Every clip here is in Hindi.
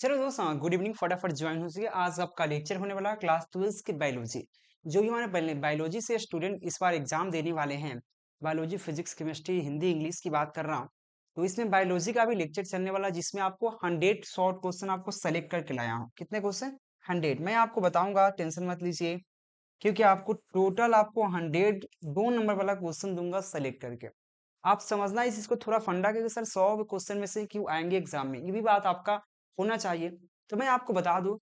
चलो दोस्तों, गुड इवनिंग। फटाफट ज्वाइन हो जाइए। आज आपका लेक्चर होने वाला है क्लास 12 की बायोलॉजी। जो भी हमारे बायोलॉजी से स्टूडेंट इस बार एग्जाम देने वाले हैं, biology, physics, chemistry, Hindi, English की बात कर रहा हूँ। तो इसमें बायोलॉजी का भी लेक्चर चलने वाला है, जिसमें आपको 100 शॉर्ट क्वेश्चन आपको सेलेक्ट करके लाया हूँ। कितने क्वेश्चन? 100। मैं आपको बताऊंगा, टेंशन मत लीजिए, क्योंकि आपको टोटल आपको 100 2 नंबर वाला क्वेश्चन दूंगा सेलेक्ट करके। आप समझना इस चीज को थोड़ा फंडा, क्योंकि सर 100 क्वेश्चन में से क्यों आएंगे एग्जाम में, ये भी बात आपका होना चाहिए। तो मैं आपको बता दूं,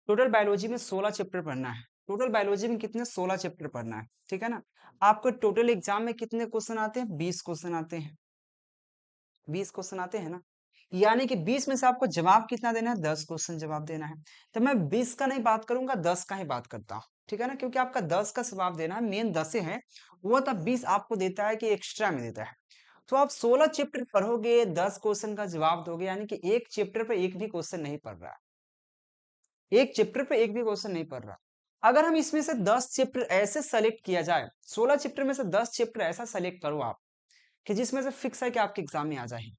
टोटल बायोलॉजी में 16 चैप्टर पढ़ना है। टोटल बायोलॉजी में कितने? 16 चैप्टर पढ़ना है, ठीक है ना। आपको टोटल एग्जाम में कितने क्वेश्चन आते हैं? 20 क्वेश्चन आते हैं। 20 क्वेश्चन आते हैं ना, यानी कि 20 में से आपको जवाब कितना देना है? 10 क्वेश्चन जवाब देना है। तो मैं 20 का नहीं बात करूंगा, 10 का ही बात करता हूँ, ठीक है ना, क्योंकि आपका 10 का जवाब देना है, मेन 10 है। वो तब 20 आपको देता है कि एक्स्ट्रा में देता है। तो आप 16 चैप्टर पढ़ोगे, 10 क्वेश्चन का जवाब दोगे, यानी कि एक चैप्टर पे एक भी क्वेश्चन नहीं पढ़ रहा है। एक चैप्टर पे एक भी क्वेश्चन नहीं पढ़ रहा। अगर हम इसमें से 10 चैप्टर ऐसे सेलेक्ट किया जाए, 16 चैप्टर में से 10 चैप्टर ऐसा सेलेक्ट करो आप, कि जिसमें से फिक्स है कि आपके एग्जाम में आ जाए।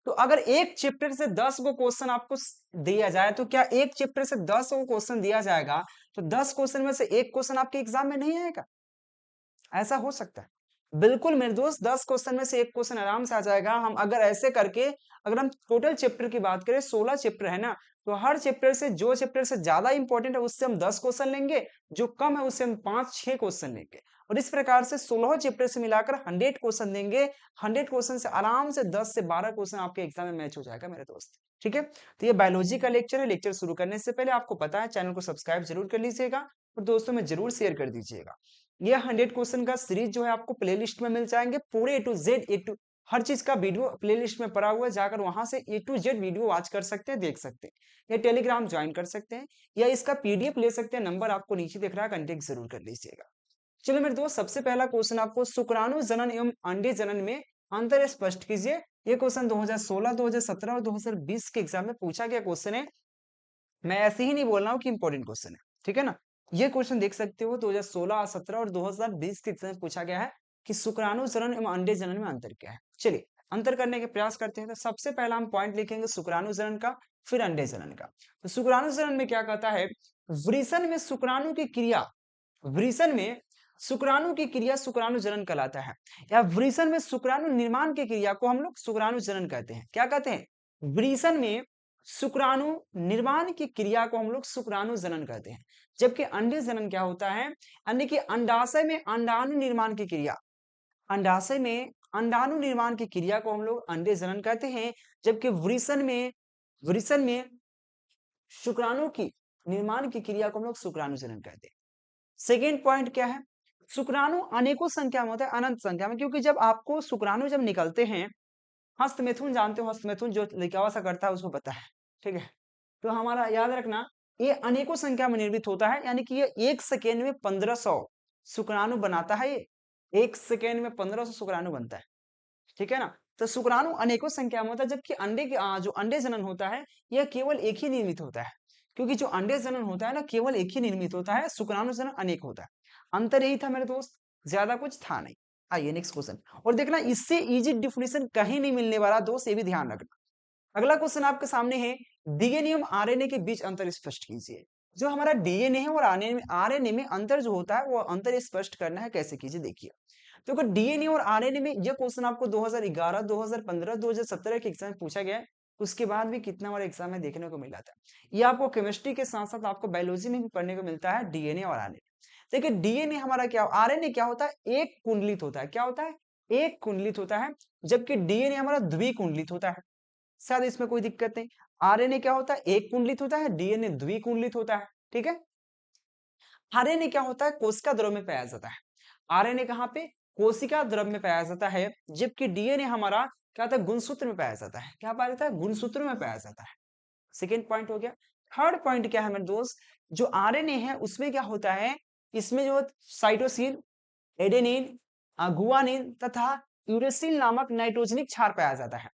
तो अगर एक चैप्टर से 10 गो क्वेश्चन आपको दिया जाए, तो क्या एक चैप्टर से 10 गो क्वेश्चन दिया जाएगा, तो 10 क्वेश्चन में से एक क्वेश्चन आपके एग्जाम में नहीं आएगा? ऐसा हो सकता है? बिल्कुल मेरे दोस्त, 10 क्वेश्चन में से एक क्वेश्चन आराम से आ जाएगा। हम अगर ऐसे करके, अगर हम टोटल चैप्टर की बात करें, 16 चैप्टर है ना, तो हर चैप्टर से, जो चैप्टर से ज्यादा इंपॉर्टेंट है उससे हम 10 क्वेश्चन लेंगे, जो कम है उससे हम 5-6 क्वेश्चन लेंगे, और इस प्रकार से 16 चैप्टर से मिलाकर 100 क्वेश्चन देंगे। 100 क्वेश्चन से आराम से 10 से 12 क्वेश्चन आपके एग्जाम में मैच हो जाएगा मेरे दोस्त, ठीक है। तो ये बायोलॉजी का लेक्चर है। लेक्चर शुरू करने से पहले आपको पता है, चैनल को सब्सक्राइब जरूर कर लीजिएगा और दोस्तों में जरूर शेयर कर दीजिएगा। ये 100 क्वेश्चन का सीरीज जो है आपको प्लेलिस्ट में मिल जाएंगे, पूरे ए टू हर चीज का वीडियो प्लेलिस्ट में पड़ा हुआ है। जाकर वहां से A to Z video watch कर सकते हैं, देख सकते हैं, या टेलीग्राम ज्वाइन कर सकते हैं, या इसका PDF ले सकते हैं। नंबर आपको नीचे दिख रहा है, कांटेक्ट जरूर कर लीजिएगा। चलो मेरे दोस्त, सबसे पहला क्वेश्चन आपको शुक्राणु जनन एवं अंडे जनन में अंतर स्पष्ट कीजिए। ये क्वेश्चन 2016, 2017 और 2020 के एग्जाम में पूछा गया क्वेश्चन है। मैं ऐसे ही नहीं बोल रहा हूँ कि इंपॉर्टेंट क्वेश्चन है, ठीक है ना। ये क्वेश्चन देख सकते हो, 2016, 17 और 2020 के एग्जाम में पूछा गया है कि शुक्राणु जनन एवं अंडे जनन में अंतर क्या है। चलिए अंतर करने के प्रयास करते हैं। तो सबसे पहला हम पॉइंट लिखेंगे शुक्राणु जनन का, फिर अंडे जनन का। तो शुक्राणु जनन में क्या कहता है? वृषण में शुक्राणु की क्रिया, वृषण में शुक्राणु की क्रिया शुक्राणु जनन कहलाता है, या वृषण में शुक्राणु निर्माण की क्रिया को हम लोग शुक्राणु जनन कहते हैं। क्या कहते हैं? वृषण में शुक्राणु निर्माण की क्रिया को हम लोग शुक्राणु जनन कहते हैं। जबकि अंडे जनन क्या होता है? यानी कि अंडाशय में अंडाणु निर्माण की क्रिया, अंडाशय में अंडाणु निर्माण की क्रिया को हम लोग अंडे जनन कहते हैं। जबकि वृषण में शुक्राणु की निर्माण की क्रिया को हम लोग शुक्राणु जनन कहते हैं। सेकेंड पॉइंट क्या है? शुक्राणु अनेकों संख्या में होता है, अनंत संख्या में, क्योंकि जब आपको शुक्राणु जब निकलते हैं, हस्तमैथुन जानते हो, हस्तमैथुन जो लिखावा सा करता है उसको पता है, ठीक है। तो हमारा याद रखना, ये अनेकों संख्या में निर्मित होता है, यानी कि ये 1 सेकेंड में 1500 शुक्राणु बनाता है। ये 1 सेकेंड में 1500 शुक्राणु बनता है, ठीक है ना। तो शुक्राणु अनेकों संख्या में होता है, जबकि जो अंडे जनन होता है, यह केवल एक ही निर्मित होता है। क्योंकि जो अंडे जनन होता है ना, केवल एक ही निर्मित होता है, शुक्राणु जनन अनेक होता है। अंतर यही था मेरे दोस्त, ज्यादा कुछ था नहीं। आइए नेक्स्ट क्वेश्चन, और देखना इससे इजी डिफिनेशन कहीं नहीं मिलने वाला दोस्त, ये भी ध्यान रखना। अगला क्वेश्चन आपके सामने है, डीएनए और आरएनए के बीच अंतर स्पष्ट कीजिए। जो हमारा डीएनए है और आरएनए में अंतर जो होता है, वो अंतर स्पष्ट करना है, कैसे कीजिए देखिए। तो अगर डीएनए और आरएनए में, यह क्वेश्चन आपको 2011, 2015, 2017 के एग्जाम में पूछा गया है। उसके बाद भी कितना बार एग्जाम में देखने को मिला था। ये आपको केमिस्ट्री के साथ साथ आपको बायोलॉजी में भी पढ़ने को मिलता है, डीएनए और आरएनए। देखिए डीएनए हमारा क्या, आरएनए क्या होता है? एक कुंडलित होता है। क्या होता है? एक कुंडलित होता है। जबकि डीएनए हमारा द्विकुंडलित होता है। शायद इसमें कोई दिक्कत नहीं। आरएनए क्या होता है? एक कुंडलित होता है, डीएनए द्विकुंडलित होता है, ठीक है। आरएनए क्या होता है? कोशिका द्रव में पाया जाता है। आरएनए कहाँ पे? कोशिका द्रव में पाया जाता है। जबकि डीएनए हमारा क्या होता है? गुणसूत्र में पाया जाता है। क्या पाया जाता है? गुणसूत्र में पाया जाता है। सेकेंड पॉइंट हो गया। थर्ड पॉइंट क्या है मेरे दोस्त? जो आरएनए है उसमें क्या होता है? इसमें जो साइटोसिन, एडेनिन, गुआनिन तथा यूरेसिल नामक नाइट्रोजनिक क्षार पाया जाता है।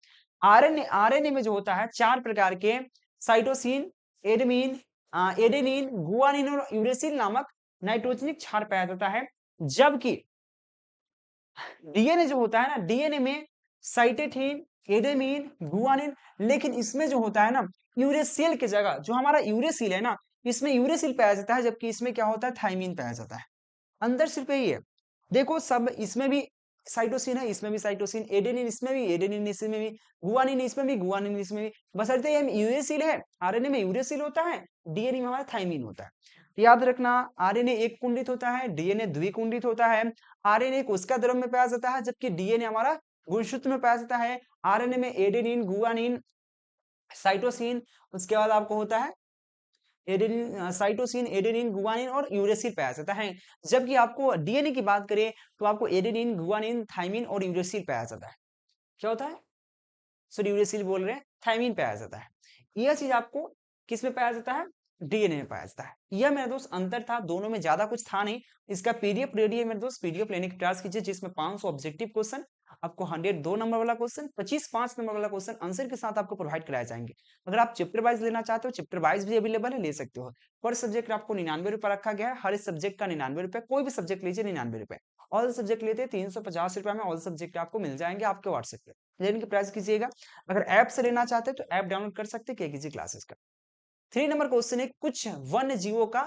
आरएनए में जो होता है 4 प्रकार के साइटोसिन, एडमिन, एडेनिन, गुआनिन और यूरेसिल नामक नाइट्रोजनिक क्षार पाया जाता है। जबकि डीएनए जो होता है ना, डीएनए में साइटेथिन, एडेनिन, गुआनिन। लेकिन इसमें जो होता है ना, यूरेसिल की जगह जो हमारा यूरेसिल है ना, इसमें यूरेसिल पाया जाता है, जबकि इसमें क्या होता है, थायमिन पाया जाता है। अंदर सिर्फ यही है। देखो सब इसमें भी साइटोसिन है, इसमें भी साइटोसिन, एडेनिन इसमें भी, एडेनिन इसमें भी, गुआनिन इसमें भी, गुआनिन इसमें भी। बशर्ते ये यूरेसिल है, आरएनए में यूरेसिल होता है, डीएनए में हमारा थायमिन होता है। तो याद रखना, आरएनए एक कुंडित होता है, डीएनए द्विकुंडित होता है। आरएनए कोशिका द्रव में पाया जाता है, जबकि डीएनए हमारा गुणसूत्र में पाया जाता है। आरएनए में एडेनिन, गुआनिन, साइटोसिन, उसके बाद आपको होता है एडेनिन, साइटोसिन, एडेनिन, गुआनिन और यूरेसिल पाया जाता है। जबकि आपको डीएनए की बात करें तो आपको एडेनिन, गुआनिन, थाइमिन और यूरेसिल पाया जाता है। क्या होता है, सॉरी यूरेसिल बोल रहे हैं, थाइमिन पाया जाता है। यह चीज आपको किस में पाया जाता है, डीएनए में पाया जाता है। यह मेरे दोस्त अंतर था, दोनों में ज्यादा कुछ था नहीं। इसका पीडीएफ रेडी है मेरे दोस्त, पीडीएफ लेने की प्रयास कीजिए, जिसमें 500 ऑब्जेक्टिव क्वेश्चन, आपको 100 2 नंबर वाला क्वेश्चन, 25 5 नंबर वाला क्वेश्चन आंसर के साथ आपको प्रोवाइड कराए जाएंगे। अगर आप चैप्टर वाइज लेना चाहते हो, चैप्टर वाइज भी अवेलेबल है, ले सकते हो। पर सब्जेक्ट आपको 99 रुपए रखा गया है, हर सब्जेक्ट का 99 रुपए, कोई भी सब्जेक्ट लीजिए 99 रुपए। ऑल सब्जेक्ट लेते हैं 350 रुपए में, ऑल सब्जेक्ट आपको मिल जाएंगे आपके व्हाट्सएप पे। लेने की प्रयास कीजिएगा। अगर ऐप से लेना चाहते हैं तो ऐप डाउनलोड कर सकते हैं केकेजी क्लासेस का। 3 नंबर क्वेश्चन है, कुछ वन्य जीवों का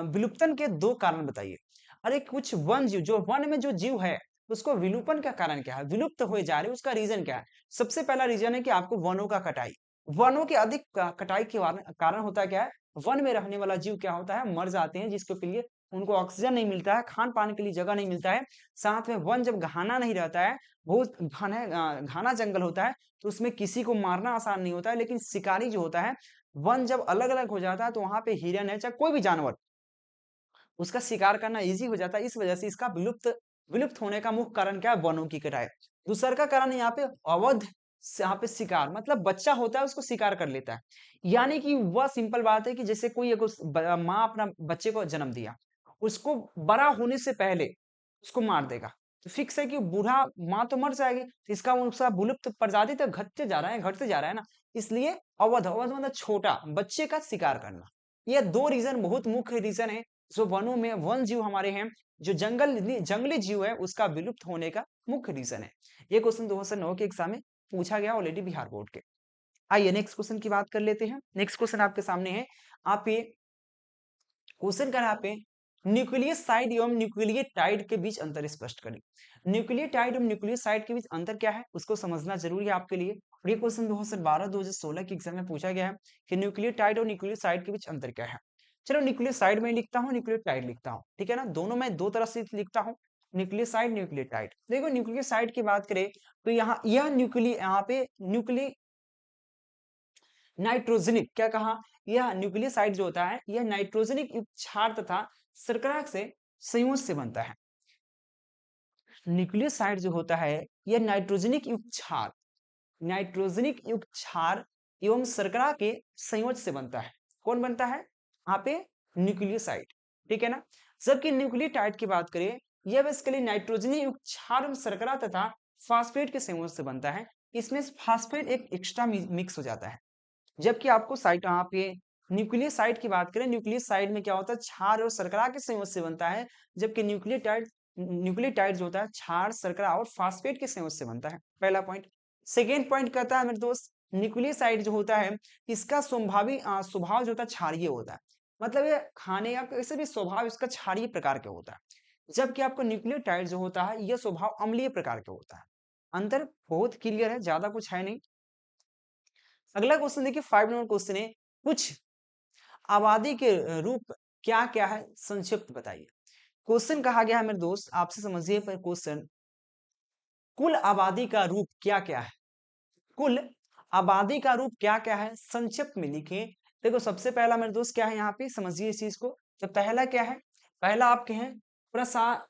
विलुप्तन के 2 कारण बताइए। अरे कुछ वन जीव, जो वन में जो जीव है उसको विलुपन का कारण क्या है, विलुप्त हो जा रहे, उसका रीजन क्या है। सबसे पहला रीजन है कि आपको वनों का कटाई, वनों के अधिक कटाई के कारण होता है क्या है, वन में रहने वाला जीव क्या होता है, मर जाते हैं, जिसके लिए उनको ऑक्सीजन नहीं मिलता है, खान पान के लिए जगह नहीं मिलता है। साथ में वन जब घाना नहीं रहता है, बहुत घाना जंगल होता है, तो उसमें किसी को मारना आसान नहीं होता है। लेकिन शिकारी जो होता है, वन जब अलग अलग हो जाता है तो वहां पे हिरन है, चाहे कोई भी जानवर, उसका शिकार करना इजी हो जाता है। इस वजह से इसका विलुप्त विलुप्त होने का मुख्य कारण क्या है, वनों की कटाई। दूसरा का कारण यहाँ पे अवध, यहाँ पे शिकार, मतलब बच्चा होता है उसको शिकार कर लेता है। यानी कि वह सिंपल बात है कि जैसे कोई एक माँ अपना बच्चे को जन्म दिया, उसको बड़ा होने से पहले उसको मार देगा, तो फिक्स है कि बूढ़ा माँ तो मर जाएगी, तो इसका उसका विलुप्त प्रजाति तो घटते जा रहा है, घटते जा रहा है ना। इसलिए अवध, अवध मतलब छोटा बच्चे का शिकार करना। ये 2 रीजन बहुत मुख्य रीजन है, जो वनों में वन जीव हमारे हैं, जो जंगली जीव है, उसका विलुप्त होने का मुख्य रीजन है। ये क्वेश्चन 2009 के एग्जाम में पूछा गया ऑलरेडी बिहार बोर्ड के। आइए नेक्स्ट क्वेश्चन की बात कर लेते हैं। नेक्स्ट क्वेश्चन आपके सामने है, आप ये क्वेश्चन कर आप न्यूक्लियोसाइड एवं न्यूक्लियोटाइड के बीच अंतर स्पष्ट करें। न्यूक्लियोटाइड एवं न्यूक्लियोसाइड के बीच अंतर क्या है, उसको समझना जरूरी है आपके लिए। और ये क्वेश्चन 2012-2016 के एग्जाम में पूछा गया है कि न्यूक्लियोटाइड और न्यूक्लियोसाइड के बीच अंतर क्या है। चलो न्यूक्लियोसाइड में लिखता हूँ, न्यूक्लियोटाइड लिखता हूँ, ठीक है ना, दोनों में दो तरह से लिखता हूँ, न्यूक्लियोसाइड न्यूक्लियोटाइड। देखो न्यूक्लियोसाइड की बात करें तो यहाँ यह यहाँ पे न्यूक्लियो नाइट्रोजनिक, क्या कहा, यह न्यूक्लियोसाइड जो होता है यह नाइट्रोजनिक युक्त क्षार तथा शर्करा से संयोज से बनता है। न्यूक्लियोसाइड जो होता है यह नाइट्रोजनिक युक्त क्षार, नाइट्रोजनिक युक्त क्षार एवं शर्करा के संयोज से बनता है। कौन बनता है यहाँ पे, न्यूक्लियोसाइड, ठीक है ना। जबकि न्यूक्लियोटाइड की बात करें, यह बेसिकली नाइट्रोजनी युक्त क्षार एवं शर्करा तथा फास्फेट के संयोज से बनता है। इसमें फास्फेट एक एक्स्ट्रा मिक्स हो जाता है। जबकि आपको साइट यहाँ पे न्यूक्लियोसाइड की बात करें, न्यूक्लियोसाइड में क्या होता है, क्षार और शर्करा के संयोज से बनता है। जबकि न्यूक्लियोटाइड जो होता है क्षार, शर्करा और फास्फेट के संयोज से बनता है। पहला पॉइंट। सेकेंड पॉइंट कहता है मेरे दोस्त, न्यूक्लियोसाइड जो होता है इसका स्वभाव जो होता है क्षारीय होता है, मतलब ये खाने या कैसे भी स्वभाव इसका क्षारीय प्रकार का होता है। जबकि आपको न्यूक्लियोटाइड जो होता है यह स्वभाव अम्लीय प्रकार का होता है। अंतर बहुत क्लियर है, ज्यादा कुछ है नहीं। अगला क्वेश्चन देखिए, 5 नंबर क्वेश्चन है, कुछ आबादी के रूप क्या क्या है, संक्षिप्त बताइए। क्वेश्चन कहा गया है मेरे दोस्त, आपसे समझिए पर क्वेश्चन, कुल आबादी का रूप क्या क्या है, कुल आबादी का रूप क्या क्या है, संक्षिप्त में लिखें। देखो सबसे पहला मेरे दोस्त क्या है, यहाँ पे समझिए इस चीज को। तो पहला क्या है, पहला आपके हैं प्रसार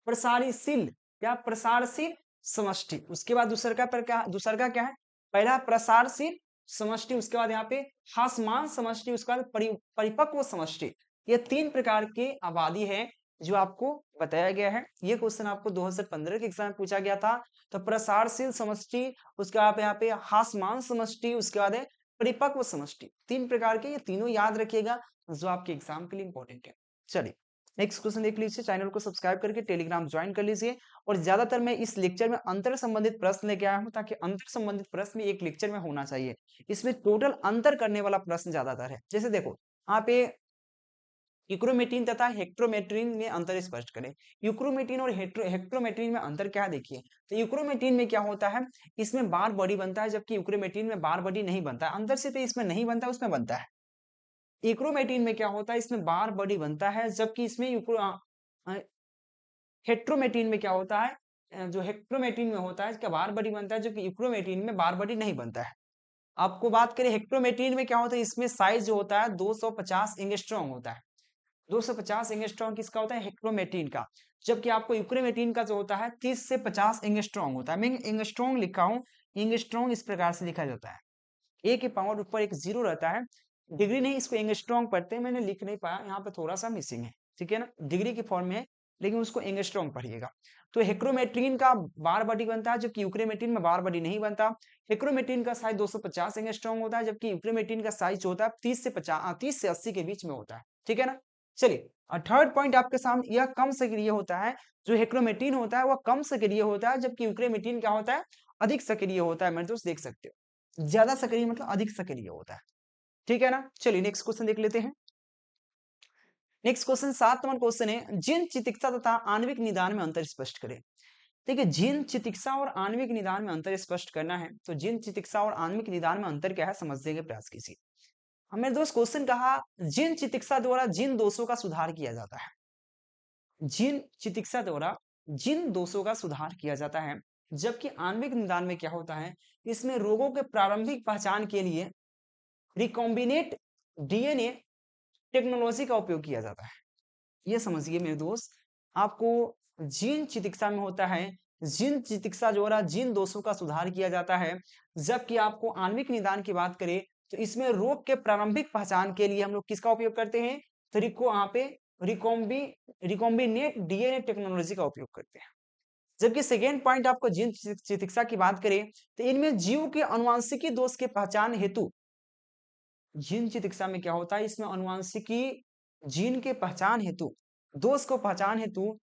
प्रसारशील, क्या प्रसारशील समष्टि। उसके बाद दूसरा का क्या है, पहला प्रसारशील समष्टि, उसके बाद यहाँ पे हासमान समष्टि, उसके बाद परिपक्व समष्टि। ये 3 प्रकार के आबादी है जो आपको बताया गया है। ये क्वेश्चन आपको 2015 के एग्जाम में पूछा गया था। तो प्रसारशील समष्टि, उसके बाद यहाँ पे हासमान समष्टि, उसके बाद है परिपक्व समष्टि। 3 प्रकार के, ये तीनों याद रखिएगा जो आपके एग्जाम के लिए इंपॉर्टेंट है। चलिए नेक्स्ट क्वेश्चन देख लीजिए, चैनल को सब्सक्राइब करके टेलीग्राम ज्वाइन कर लीजिए। और ज्यादातर मैं इस लेक्चर में अंतर संबंधित प्रश्न लेके आया हूं, ताकि अंतर संबंधित प्रश्न एक लेक्चर में होना चाहिए। इसमें टोटल अंतर करने वाला प्रश्न ज्यादातर है। जैसे देखो यहाँ पे यूक्रोमेटिन तथा हेक्ट्रोमेट्रिन में अंतर स्पष्ट करें। यूक्रोमेटिन और हेक्ट्रोमेट्रिन में अंतर क्या देखिए, तो यूक्रोमेटिन में क्या होता है, इसमें बार बॉडी बनता है, जबकि यूक्रोमेटिन में बार बॉडी नहीं बनता। अंतर सिर्फ इसमें नहीं बनता, उसमें बनता है। यूक्रोमेटिन में क्या होता है, इसमें बार बॉडी बनता है, जबकि इसमें हेट्रोमेटिन में क्या होता है, जो हेक्ट्रोमेटिन में होता है इसका बार बॉडी बनता है, जो कि यूक्रोमेटिन में बार बॉडी नहीं बनता है। आपको बात करें हेक्ट्रोमेटिन में क्या होता है, इसमें साइज जो होता है 250 एंगस्ट्रॉम होता है। 250 एंगस्ट्रॉम किसका होता है, हेक्ट्रोमेटिन का। जबकि आपको यूक्रोमेटिन का जो होता है 30 से 50 एंगस्ट्रॉम होता है। मैं एंगस्ट्रॉम लिखा हूं, एंगस्ट्रॉम इस प्रकार से लिखा जाता है, ए के पावर ऊपर एक जीरो रहता है। डिग्री नहीं, इसको एंगस्ट्रॉम पढ़ते हैं, मैंने लिख नहीं पाया, यहाँ पे थोड़ा सा मिसिंग है, ठीक है ना, डिग्री की फॉर्म में है, लेकिन उसको एंगस्ट्रॉम पढ़िएगा। तो हेक्रोमेट्रिन का बार बॉडी बनता है, जबकि यूक्रोमेटिन में बार बॉडी नहीं बनता। हेक्रोमेटिन का साइज 250 एंगस्ट्रॉम होता है, जबकि यूक्रोमेटिन का साइज जो होता है 30 से 80 के बीच में होता है, ठीक है ना। चलिए, थर्ड पॉइंट आपके सामने, यह कम सक्रिय होता है। जो हेक्रोमेटिन होता है वह कम सक्रिय होता है, जबकि यूक्रोमेटिन क्या होता है, अधिक सक्रिय होता है। मेरे दोस्त देख सकते हो, ज्यादा सक्रिय मतलब अधिक सक्रिय होता है, ठीक है ना। चलिए नेक्स्ट क्वेश्चन देख लेते हैं। नेक्स्ट क्वेश्चन 7 नंबर क्वेश्चन है, जिन चिकित्सा तथा आणविक निदान में अंतर स्पष्ट करें। देखिए, जिन चिकित्सा और आणविक निदान में अंतर स्पष्ट करना है, तो जिन चिकित्सा और आणविक निदान में अंतर क्या है समझने के प्रयास कीजिए। हमें दोस्त क्वेश्चन कहा, जिन चिकित्सा द्वारा जिन दोषों का सुधार किया जाता है, जिन चिकित्सा द्वारा जिन दोषों का सुधार किया जाता है, जबकि आणविक निदान में क्या होता है, इसमें रोगों के प्रारंभिक पहचान के लिए रिकॉम्बिनेट डीएनए टेक्नोलॉजी का उपयोग किया जाता है। ये समझिए मेरे दोस्त, आपको जीन चिकित्सा में होता है, जीन चिकित्सा द्वारा जीन दोषों का सुधार किया जाता है। जबकि आपको आणविक निदान की बात करें, तो इसमें रोग के प्रारंभिक पहचान के लिए हम लोग किसका उपयोग करते हैं, तो यहाँ पे रिकॉम्बिनेट डीएनए टेक्नोलॉजी का उपयोग करते हैं। जबकि सेकेंड पॉइंट आपको जीन चिकित्सा की बात करें, तो इनमें जीव के अनुवांशिकी दोष के पहचान हेतु, जीन चिकित्सा में क्या होता है, इसमें अनुवांशिकी जीन के पहचान हेतु, दोष को पहचान हेतु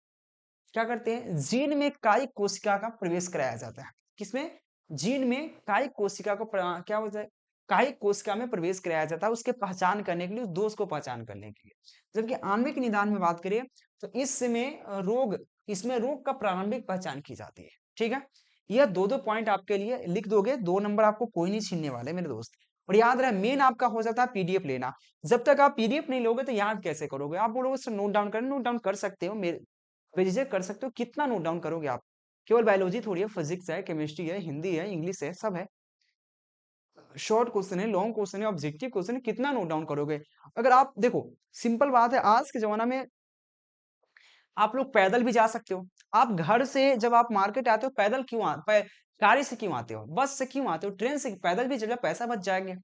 क्या करते हैं, जीन में कायिक कोशिका का प्रवेश कराया जाता है। किसमें, जीन में कायिक कोशिका को क्या होता है, कायिक कोशिका में प्रवेश कराया जाता है, उसके पहचान करने के लिए, उस दोष को पहचान करने के लिए। जबकि आणविक निदान में बात करें, तो इसमें इसमें रोग का प्रारंभिक पहचान की जाती है, ठीक है। यह दो दो पॉइंट आपके लिए लिख दोगे, 2 नंबर आपको कोई नहीं छीनने वाले मेरे दोस्त। और याद रहे, मेन आपका हो जाता है पीडीएफ लेना। जब तक आप पीडीएफ नहीं लोगे तो याद कैसे करोगे। आप बोलोगे सर नोट डाउन कर, नोट डाउन कर सकते हो, मेरे बेझिझक कर सकते हो, कितना नोट डाउन करोगे आप। केवल बायोलॉजी थोड़ी है, फिजिक्स है, केमिस्ट्री है, हिंदी है, इंग्लिश है, सब है। शॉर्ट क्वेश्चन है, लॉन्ग क्वेश्चन है, ऑब्जेक्टिव क्वेश्चन है, कितना नोट डाउन करोगे। अगर आप देखो, सिंपल बात है, आज के जमाना में आप लोग पैदल भी जा सकते हो। आप घर से जब आप मार्केट आते हो, पैदल क्यों गाड़ी से क्यों आते हो, बस से क्यों आते हो, ट्रेन से, पैदल भी चले पैसा बच जाएंगे।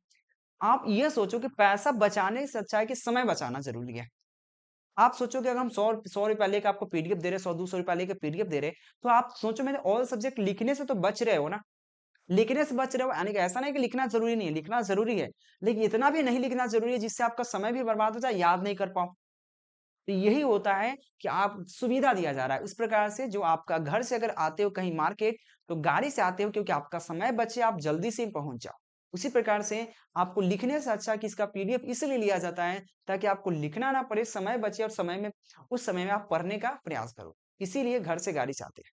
आप ये सोचो कि पैसा बचाने से अच्छा है कि समय बचाना जरूरी है। आप सोचो कि अगर हम 100 रुपया लेकर आपको पीडीएफ दे रहे, 100-200 रुपया लेकर पीडीएफ दे रहे, तो आप सोचो मेरे ऑल सब्जेक्ट लिखने से तो बच रहे हो ना, लिखने से बच रहे हो, यानी कि ऐसा नहीं कि लिखना जरूरी नहीं है, लिखना जरूरी है, लेकिन इतना भी नहीं लिखना जरूरी है जिससे आपका समय भी बर्बाद हो जाए, याद नहीं कर पाओ। तो यही होता है कि आप सुविधा दिया जा रहा है इस प्रकार से, जो आपका घर से अगर आते हो कहीं मार्केट, तो गाड़ी से आते हो क्योंकि आपका समय बचे, आप जल्दी से पहुंच जाओ। उसी प्रकार से आपको लिखने से अच्छा कि इसका पीडीएफ इसलिए लिया जाता है ताकि आपको लिखना ना पड़े, समय बचे, और उस समय में आप पढ़ने का प्रयास करो, इसीलिए घर से गाड़ी से आते हैं।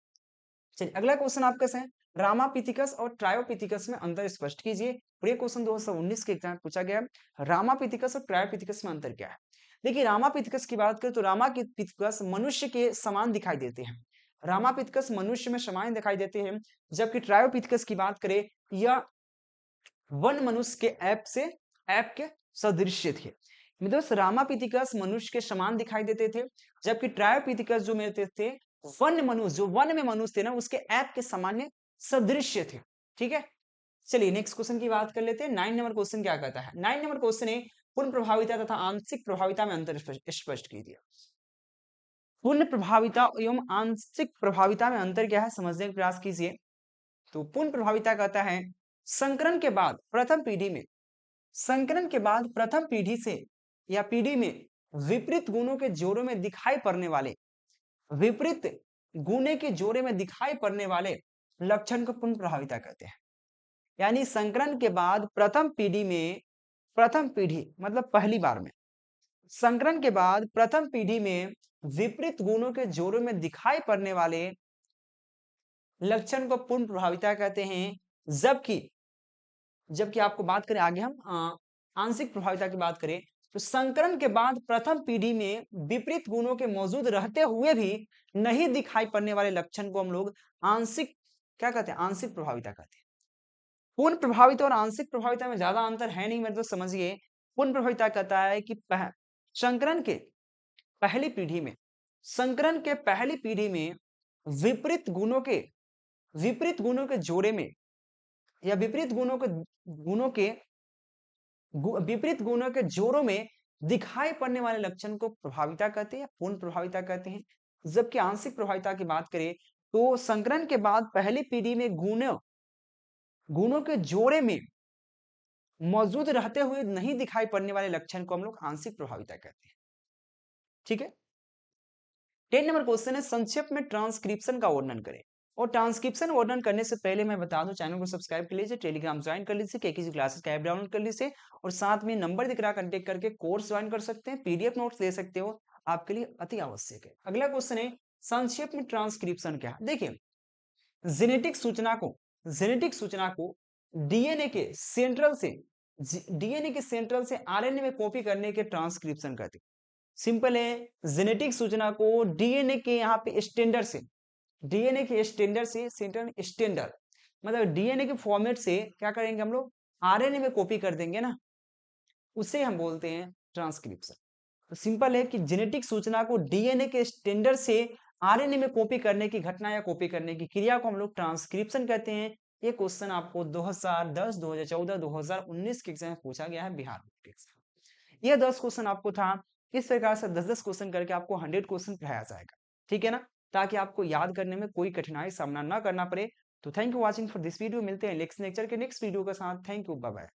चलिए अगला क्वेश्चन आपका है, रामापिथिकस और ट्रायोपिथिकस में अंतर स्पष्ट कीजिए। और ये क्वेश्चन 2019 के एग्जाम में पूछा गया है। रामापिथिकस और ट्रायोपिथिकस में अंतर क्या है। देखिए, रामापिथिकस की बात करें तो रामापिथिकस मनुष्य के समान दिखाई देते हैं, रामापिथिकस मनुष्य में समान दिखाई देते हैं। जबकि ट्रायोपिथिकस की बात करें, यह वन मनुष्य के ऐप के सदृश्य थे। दोस्त, रामापिथिकस मनुष्य के समान दिखाई देते थे, जबकि ट्रायोपिथिकस जो मेरे थे, वन मनुष्य, जो वन में मनुष्य थे ना, उसके ऐप के सामान्य सदृश्य थे, ठीक है। चलिए नेक्स्ट क्वेश्चन की बात कर लेते हैं। 9 नंबर क्वेश्चन क्या कहता है। 9 नंबर क्वेश्चन है, पूर्ण प्रभाविता तथा आंशिक प्रभाविता में अंतर स्पष्ट कीजिए। पूर्ण प्रभाविता एवं आंशिक प्रभाविता में अंतर क्या है समझने का प्रयास कीजिए। तो पूर्ण प्रभाविता कहता है, संकरण के बाद प्रथम पीढ़ी में, संकरण के बाद प्रथम पीढ़ी से या पीढ़ी में विपरीत गुणों के जोड़े में दिखाई पड़ने वाले, विपरीत गुणे के जोड़े में दिखाई पड़ने वाले लक्षण को पुनः प्रभाविता कहते हैं। यानी संकरण के बाद प्रथम पीढ़ी मतलब पहली बार में, संकरण के बाद प्रथम पीढ़ी में विपरीत गुणों के जोड़े में दिखाई पड़ने वाले लक्षण को पूर्ण प्रभाविता कहते हैं। जबकि जबकि आपको बात करें आगे हम आंशिक प्रभाविता की बात करें तो संकरण के बाद प्रथम पीढ़ी में विपरीत गुणों के मौजूद रहते हुए भी नहीं दिखाई पड़ने वाले लक्षण को हम लोग आंशिक क्या कहते हैं, आंशिक प्रभाविता कहते हैं। पूर्ण प्रभाविता और आंशिक प्रभाविता में ज्यादा अंतर है नहीं, मेरे तो समझिए। पूर्ण प्रभाविता कहता है कि संकरण के पहली पीढ़ी में, संकरण के पहली पीढ़ी में विपरीत गुणों के जोड़े में या विपरीत गुणों के जोड़ों में दिखाई पड़ने वाले लक्षण को प्रभाविता कहते हैं, पूर्ण प्रभाविता कहते हैं। जबकि आंशिक प्रभाविता की बात करें तो संकरण के बाद पहली पीढ़ी में गुणों के जोड़े में मौजूद रहते हुए नहीं दिखाई पड़ने वाले लक्षण को हम लोग आंशिक प्रभाविता कहते हैं। ठीक है। 10 नंबर क्वेश्चन है, संक्षेप में ट्रांसक्रिप्शन का वर्णन करें। और ट्रांसक्रिप्शन वर्णन करने से पहले मैं बता दूं, चैनल को सब्सक्राइब कर लीजिए, टेलीग्राम ज्वाइन कर लीजिए, केकेजी क्लासेस का ऐप डाउनलोड कर लीजिए और साथ में नंबर दिख रहा कांटेक्ट करके कोर्स ज्वाइन कर सकते हैं, पीडीएफ नोट्स ले सकते हो, आपके लिए अति आवश्यक है। अगला क्वेश्चन है, संक्षेप में ट्रांसक्रिप्शन क्या है। देखिए, जेनेटिक सूचना को डीएनए के सेंट्रल से आरएनए में कॉपी करने के ट्रांसक्रिप्शन कहते हैं। सिंपल है, जेनेटिक सूचना को डीएनए के यहाँ पे स्टैंडर्ड मतलब डीएनए के फॉर्मेट से क्या करेंगे हम लोग, आरएनए में कॉपी कर देंगे ना, उसे हम बोलते हैं ट्रांसक्रिप्शन। तो सिंपल है कि जेनेटिक सूचना को डीएनए के स्टैंडर्ड से आरएनए में कॉपी करने की घटना या कॉपी करने की क्रिया को हम लोग ट्रांसक्रिप्शन कहते हैं। ये क्वेश्चन आपको 2010, 2014, 2019 के एग्जाम में पूछा गया है, बिहार बोर्ड के एग्जाम। ये 10 क्वेश्चन आपको था। इस प्रकार से 10-10 क्वेश्चन करके आपको 100 क्वेश्चन पढ़ाया जाएगा, ठीक है ना, ताकि आपको याद करने में कोई कठिनाई सामना ना करना पड़े। तो thank you watching for this video. मिलते हैं नेक्स्ट लेक्चर के नेक्स्ट वीडियो के साथ। Thank you, bye bye.